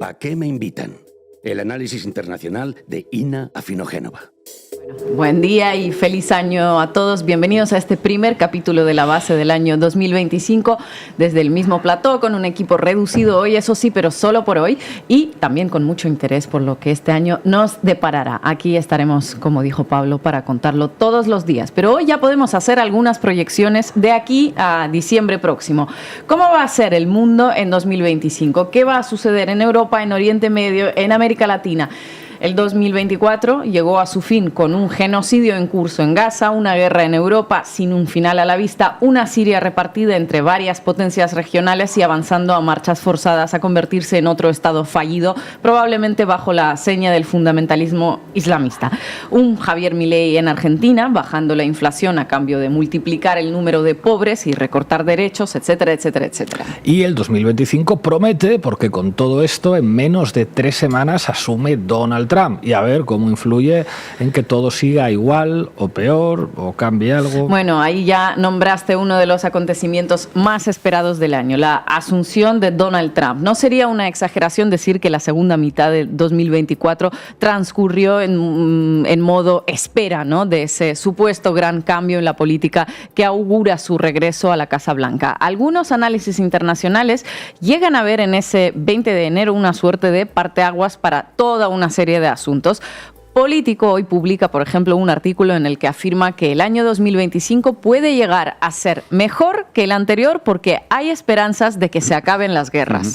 ¿Pa' qué me invitan? El análisis internacional de Ina Afinogénova. Buen día y feliz año a todos. Bienvenidos a este primer capítulo de La Base del año 2025 desde el mismo plató, con un equipo reducido hoy, eso sí, pero solo por hoy, y también con mucho interés por lo que este año nos deparará. Aquí estaremos, como dijo Pablo, para contarlo todos los días, pero hoy ya podemos hacer algunas proyecciones de aquí a diciembre próximo. ¿Cómo va a ser el mundo en 2025? ¿Qué va a suceder en Europa, en Oriente Medio, en América Latina? El 2024 llegó a su fin con un genocidio en curso en Gaza, una guerra en Europa sin un final a la vista, una Siria repartida entre varias potencias regionales y avanzando a marchas forzadas a convertirse en otro estado fallido, probablemente bajo la seña del fundamentalismo islamista. Un Javier Milei en Argentina, bajando la inflación a cambio de multiplicar el número de pobres y recortar derechos, etcétera, etcétera, etcétera. Y el 2025 promete, porque con todo esto, en menos de 3 semanas asume Donald Trump, y a ver cómo influye en que todo siga igual o peor o cambie algo. Bueno, ahí ya nombraste uno de los acontecimientos más esperados del año, la asunción de Donald Trump. No sería una exageración decir que la segunda mitad de 2024 transcurrió en modo espera, ¿no?, de ese supuesto gran cambio en la política que augura su regreso a la Casa Blanca. Algunos análisis internacionales llegan a ver en ese 20 de enero una suerte de parteaguas para toda una serie de asuntos. Político hoy publica, por ejemplo, un artículo en el que afirma que el año 2025 puede llegar a ser mejor que el anterior porque hay esperanzas de que se acaben las guerras.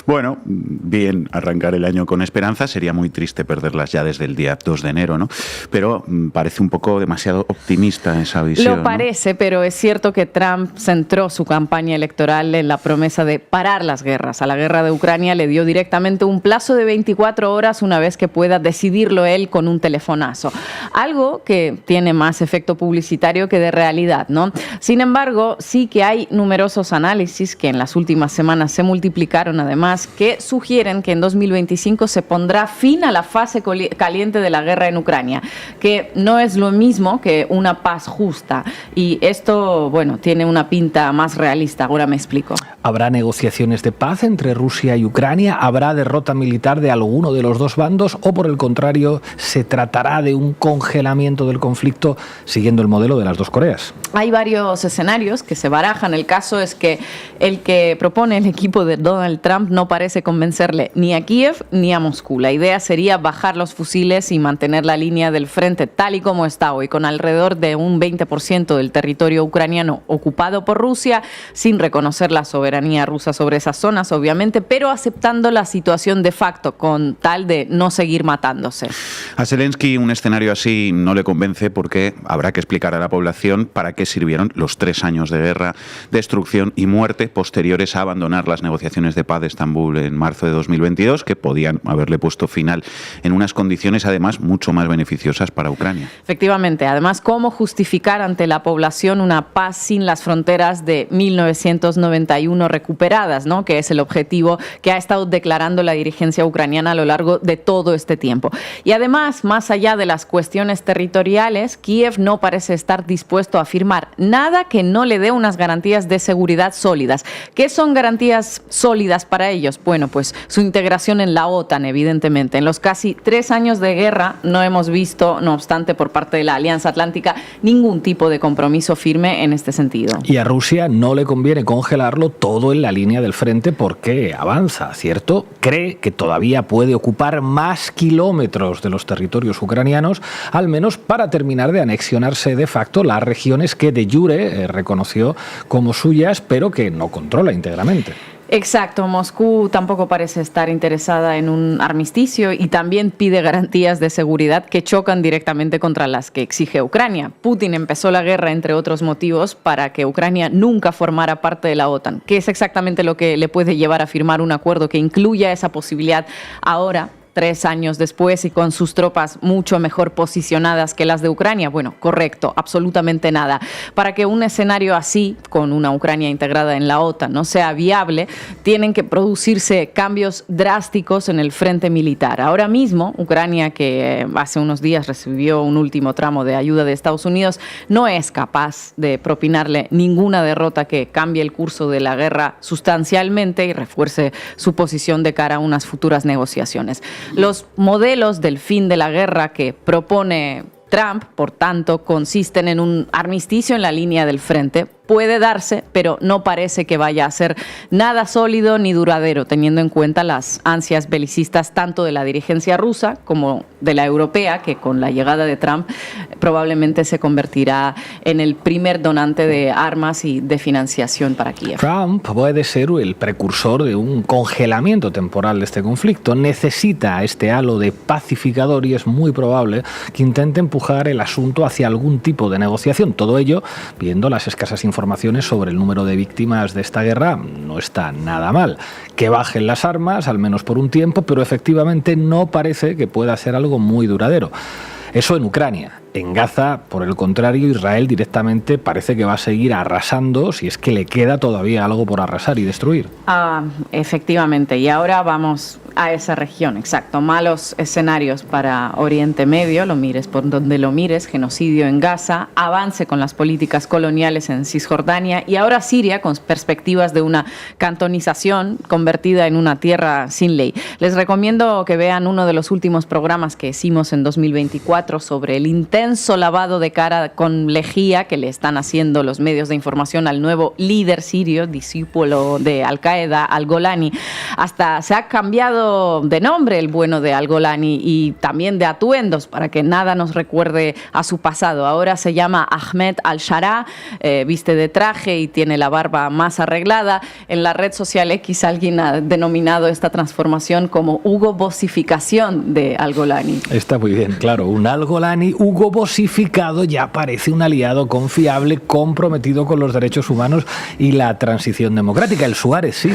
Bueno, bien arrancar el año con esperanzas, sería muy triste perderlas ya desde el día 2 de enero, ¿no? Pero parece un poco demasiado optimista esa visión. Lo parece, ¿no? Pero es cierto que Trump centró su campaña electoral en la promesa de parar las guerras. A la guerra de Ucrania le dio directamente un plazo de 24 horas una vez que pueda decidirlo él con un telefonazo. Algo que tiene más efecto publicitario que de realidad, ¿no? Sin embargo, sí que hay numerosos análisis que en las últimas semanas se multiplicaron, además, que sugieren que en 2025 se pondrá fin a la fase caliente de la guerra en Ucrania, que no es lo mismo que una paz justa. Y esto, bueno, tiene una pinta más realista. Ahora me explico. ¿Habrá negociaciones de paz entre Rusia y Ucrania? ¿Habrá derrota militar de alguno de los dos bandos? ¿O por el contrario, se tratará de un congelamiento del conflicto siguiendo el modelo de las dos Coreas? Hay varios escenarios que se barajan. El caso es que el que propone el equipo de Donald Trump no parece convencerle ni a Kiev ni a Moscú. La idea sería bajar los fusiles y mantener la línea del frente tal y como está hoy, con alrededor de un 20% del territorio ucraniano ocupado por Rusia, sin reconocer la soberanía rusa sobre esas zonas, obviamente, pero aceptando la situación de facto, con tal de no seguir matándose. A Zelensky un escenario así no le convence porque habrá que explicar a la población para qué sirvieron los 3 años de guerra, destrucción y muerte posteriores a abandonar las negociaciones de paz de Estambul en marzo de 2022, que podían haberle puesto final en unas condiciones además mucho más beneficiosas para Ucrania. Efectivamente, además, ¿cómo justificar ante la población una paz sin las fronteras de 1991 recuperadas, ¿no?, que es el objetivo que ha estado declarando la dirigencia ucraniana a lo largo de todo este tiempo? Y además, más allá de las cuestiones territoriales, Kiev no parece estar dispuesto a firmar nada que no le dé unas garantías de seguridad sólidas. ¿Qué son garantías sólidas para ellos? Bueno, pues su integración en la OTAN, evidentemente. En los casi 3 años de guerra no hemos visto, no obstante, por parte de la Alianza Atlántica, ningún tipo de compromiso firme en este sentido. Y a Rusia no le conviene congelarlo todo en la línea del frente porque avanza, ¿cierto? Cree que todavía puede ocupar más kilómetros de los territorios ucranianos, al menos para terminar de anexionarse de facto las regiones que de jure reconoció como suyas, pero que no controla íntegramente. Exacto, Moscú tampoco parece estar interesada en un armisticio y también pide garantías de seguridad que chocan directamente contra las que exige Ucrania. Putin empezó la guerra, entre otros motivos, para que Ucrania nunca formara parte de la OTAN, que es exactamente lo que le puede llevar a firmar un acuerdo que incluya esa posibilidad ahora, 3 años después y con sus tropas mucho mejor posicionadas que las de Ucrania. Bueno, correcto, absolutamente nada. Para que un escenario así, con una Ucrania integrada en la OTAN, no sea viable, tienen que producirse cambios drásticos en el frente militar. Ahora mismo, Ucrania, que hace unos días recibió un último tramo de ayuda de Estados Unidos, no es capaz de propinarle ninguna derrota que cambie el curso de la guerra sustancialmente y refuerce su posición de cara a unas futuras negociaciones. Los modelos del fin de la guerra que propone Trump, por tanto, consisten en un armisticio en la línea del frente. Puede darse, pero no parece que vaya a ser nada sólido ni duradero, teniendo en cuenta las ansias belicistas tanto de la dirigencia rusa como de la europea, que con la llegada de Trump probablemente se convertirá en el primer donante de armas y de financiación para Kiev. Trump puede ser el precursor de un congelamiento temporal de este conflicto. Necesita este halo de pacificador y es muy probable que intente empujar el asunto hacia algún tipo de negociación. Todo ello, viendo las escasas informaciones sobre el número de víctimas de esta guerra, no está nada mal. Que bajen las armas, al menos por un tiempo, pero efectivamente no parece que pueda ser algo muy duradero. Eso en Ucrania. En Gaza, por el contrario, Israel directamente parece que va a seguir arrasando, si es que le queda todavía algo por arrasar y destruir. Efectivamente, y ahora vamos a esa región, exacto. Malos escenarios para Oriente Medio, lo mires por donde lo mires, genocidio en Gaza, avance con las políticas coloniales en Cisjordania y ahora Siria con perspectivas de una cantonización convertida en una tierra sin ley. Les recomiendo que vean uno de los últimos programas que hicimos en 2024 sobre el intenso lavado de cara con lejía que le están haciendo los medios de información al nuevo líder sirio, discípulo de Al-Qaeda, Al-Golani. Hasta se ha cambiado de nombre el bueno de Al-Golani y también de atuendos para que nada nos recuerde a su pasado. Ahora se llama Ahmed Al-Shara, viste de traje y tiene la barba más arreglada. En la red social X alguien ha denominado esta transformación como Hugo Bossificación de Al-Golani. Está muy bien, claro. Un Al-Golani Hugo Bossificado ya parece un aliado confiable, comprometido con los derechos humanos y la transición democrática. El Suárez sí.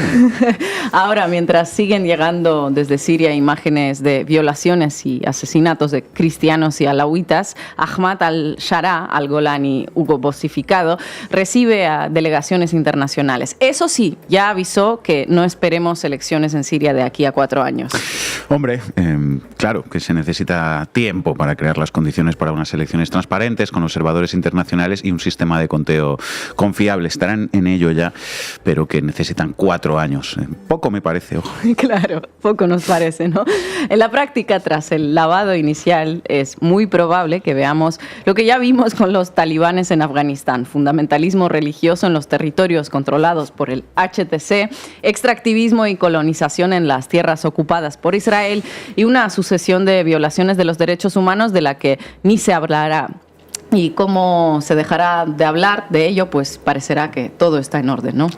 Ahora, mientras siguen llegando desde Siria imágenes de violaciones y asesinatos de cristianos y alauitas, Ahmad al-Shara, Al-Golani Hugo Bossificado, recibe a delegaciones internacionales. Eso sí, ya avisó que no esperemos elecciones en Siria de aquí a 4 años. Hombre, claro que se necesita tiempo para crear las condiciones para unas elecciones transparentes, con observadores internacionales y un sistema de conteo confiable. Estarán en ello ya, pero que necesitan 4 años. Poco me parece, ojo. Claro, poco nos parece, ¿no? En la práctica, tras el lavado inicial, es muy probable que veamos lo que ya vimos con los talibanes en Afganistán: fundamentalismo religioso en los territorios controlados por el HTC, extractivismo y colonización en las tierras ocupadas por Israel y una sucesión de violaciones de los derechos humanos de la que ni se hablará. Y cómo se dejará de hablar de ello, pues parecerá que todo está en orden, ¿no?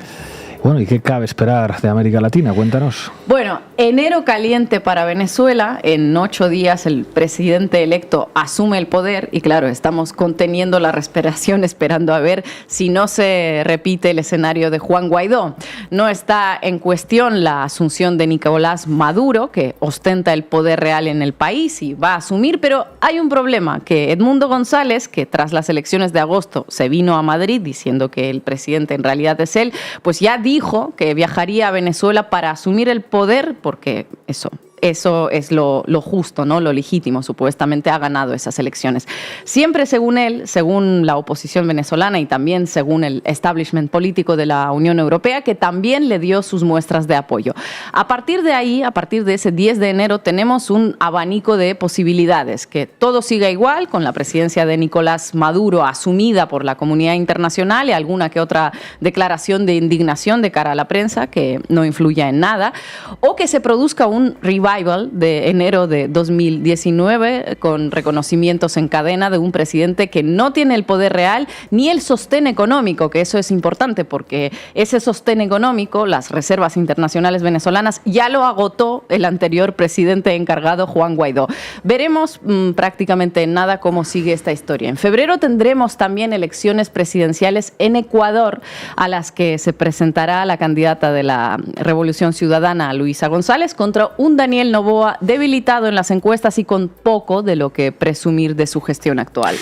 Bueno, ¿y qué cabe esperar de América Latina? Cuéntanos. Bueno, enero caliente para Venezuela. En 8 días el presidente electo asume el poder y claro, estamos conteniendo la respiración esperando a ver si no se repite el escenario de Juan Guaidó. No está en cuestión la asunción de Nicolás Maduro, que ostenta el poder real en el país y va a asumir, pero hay un problema, que Edmundo González, que tras las elecciones de agosto se vino a Madrid diciendo que el presidente en realidad es él, pues ya dijo que viajaría a Venezuela para asumir el poder, porque eso es lo justo, ¿no? Lo legítimo. Supuestamente ha ganado esas elecciones. Siempre según él, según la oposición venezolana y también según el establishment político de la Unión Europea, que también le dio sus muestras de apoyo. A partir de ahí, a partir de ese 10 de enero, tenemos un abanico de posibilidades. Que todo siga igual, con la presidencia de Nicolás Maduro asumida por la comunidad internacional y alguna que otra declaración de indignación de cara a la prensa que no influya en nada, o que se produzca un revival de enero de 2019 con reconocimientos en cadena de un presidente que no tiene el poder real ni el sostén económico, que eso es importante porque ese sostén económico, las reservas internacionales venezolanas, ya lo agotó el anterior presidente encargado, Juan Guaidó. Veremos prácticamente en nada cómo sigue esta historia. En febrero tendremos también elecciones presidenciales en Ecuador, a las que se presentará la candidata de la Revolución Ciudadana, Luisa González, contra un Daniel Daniel Noboa, debilitado en las encuestas y con poco de lo que presumir de su gestión actual.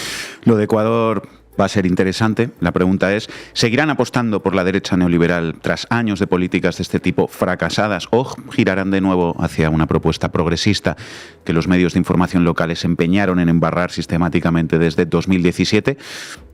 Lo de Ecuador va a ser interesante. La pregunta es, ¿seguirán apostando por la derecha neoliberal tras años de políticas de este tipo fracasadas o girarán de nuevo hacia una propuesta progresista que los medios de información locales se empeñaron en embarrar sistemáticamente desde 2017?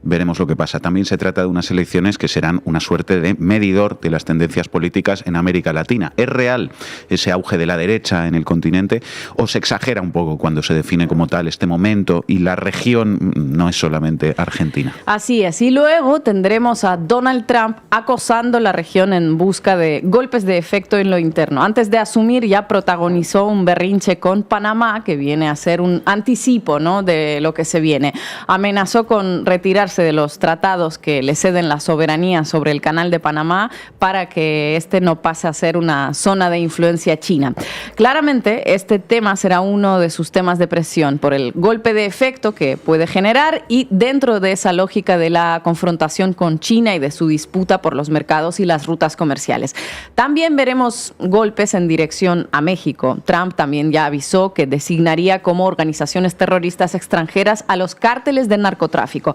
Veremos lo que pasa. También se trata de unas elecciones que serán una suerte de medidor de las tendencias políticas en América Latina. ¿Es real ese auge de la derecha en el continente o se exagera un poco cuando se define como tal este momento y la región no es solamente Argentina? Así es. Y luego tendremos a Donald Trump acosando la región en busca de golpes de efecto en lo interno. Antes de asumir ya protagonizó un berrinche con Panamá que viene a ser un anticipo, ¿no?, de lo que se viene. Amenazó con retirarse de los tratados que le ceden la soberanía sobre el Canal de Panamá para que este no pase a ser una zona de influencia china. Claramente, este tema será uno de sus temas de presión por el golpe de efecto que puede generar y dentro de esa lógica de la confrontación con China y de su disputa por los mercados y las rutas comerciales. También veremos golpes en dirección a México. Trump también ya avisó que designaría como organizaciones terroristas extranjeras a los cárteles de narcotráfico.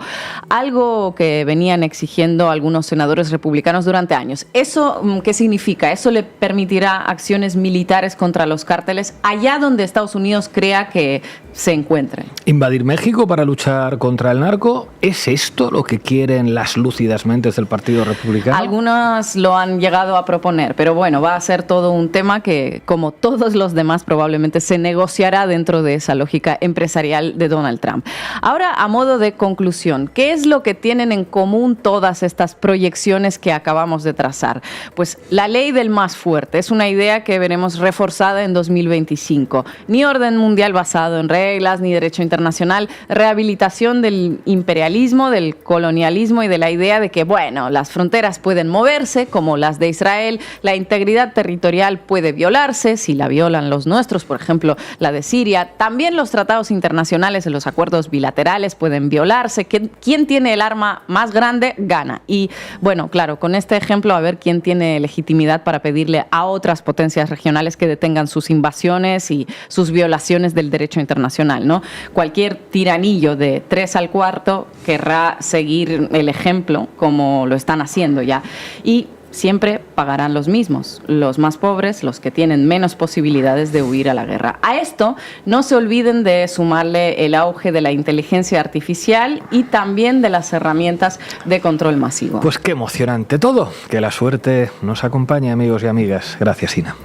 Algo que venían exigiendo algunos senadores republicanos durante años. ¿Eso qué significa? Eso le permitirá acciones militares contra los cárteles allá donde Estados Unidos crea que se encuentren. ¿Invadir México para luchar contra el narco? ¿Es esto lo que quieren las lúcidas mentes del Partido Republicano? Algunos lo han llegado a proponer, pero bueno, va a ser todo un tema que, como todos los demás, probablemente se negociará dentro de esa lógica empresarial de Donald Trump. Ahora, a modo de conclusión, ¿qué es lo que tienen en común todas estas proyecciones que acabamos de trazar? Pues la ley del más fuerte es una idea que veremos reforzada en 2025. Ni orden mundial basado en reglas, ni derecho internacional, rehabilitación del imperialismo, del colonialismo y de la idea de que, bueno, las fronteras pueden moverse, como las de Israel, la integridad territorial puede violarse, si la violan los nuestros, por ejemplo, la de Siria. También los tratados internacionales en los acuerdos bilaterales pueden violarse. ¿Quién tiene el arma más grande? Gana. Y, bueno, claro, con este ejemplo, a ver quién tiene legitimidad para pedirle a otras potencias regionales que detengan sus invasiones y sus violaciones del derecho internacional, ¿no? Cualquier tiranillo de 3 al cuarto querrá seguir el ejemplo como lo están haciendo ya. Y siempre pagarán los mismos, los más pobres, los que tienen menos posibilidades de huir a la guerra. A esto no se olviden de sumarle el auge de la inteligencia artificial y también de las herramientas de control masivo. Pues qué emocionante todo. Que la suerte nos acompañe, amigos y amigas. Gracias, Ina.